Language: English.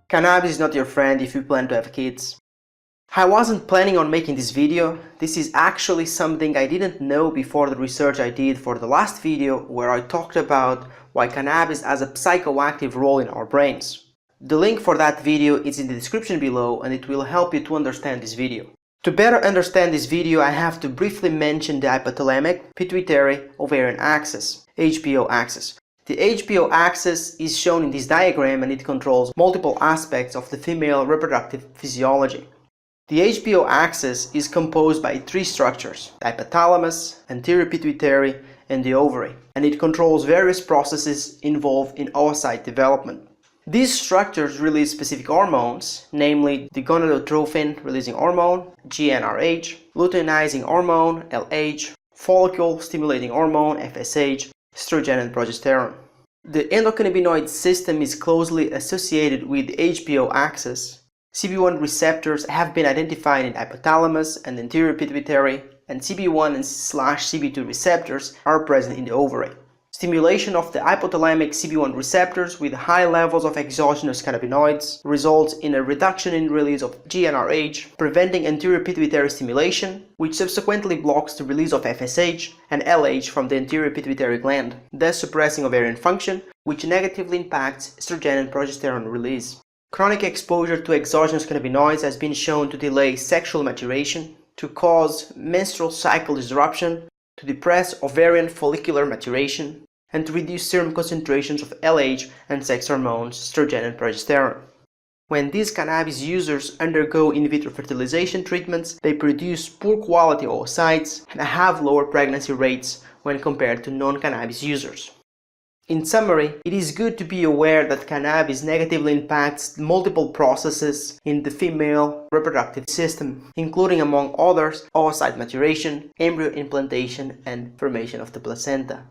Cannabis is not your friend if you plan to have kids. I wasn't planning on making this video. This is actually something I didn't know before the research I did for the last video where I talked about why cannabis has a psychoactive role in our brains. The link for that video is in the description below and it will help you to understand this video. To better understand this video, I have to briefly mention the hypothalamic-pituitary-ovarian axis, HPO axis. The HPO axis is shown in this diagram and it controls multiple aspects of the female reproductive physiology. The HPO axis is composed by three structures: the hypothalamus, anterior pituitary, and the ovary, and it controls various processes involved in oocyte development. These structures release specific hormones, namely the gonadotrophin-releasing hormone, GnRH, luteinizing hormone, LH, follicle-stimulating hormone, FSH, estrogen and progesterone. The endocannabinoid system is closely associated with the HPO axis. CB1 receptors have been identified in hypothalamus and anterior pituitary, and CB1 and /CB2 receptors are present in the ovary. Stimulation of the hypothalamic CB1 receptors with high levels of exogenous cannabinoids results in a reduction in release of GnRH, preventing anterior pituitary stimulation, which subsequently blocks the release of FSH and LH from the anterior pituitary gland, thus suppressing ovarian function, which negatively impacts estrogen and progesterone release. Chronic exposure to exogenous cannabinoids has been shown to delay sexual maturation, to cause menstrual cycle disruption, to depress ovarian follicular maturation, and to reduce serum concentrations of LH and sex hormones, estrogen and progesterone. When these cannabis users undergo in vitro fertilization treatments, they produce poor quality oocytes and have lower pregnancy rates when compared to non-cannabis users. In summary, it is good to be aware that cannabis negatively impacts multiple processes in the female reproductive system, including among others oocyte maturation, embryo implantation, and formation of the placenta.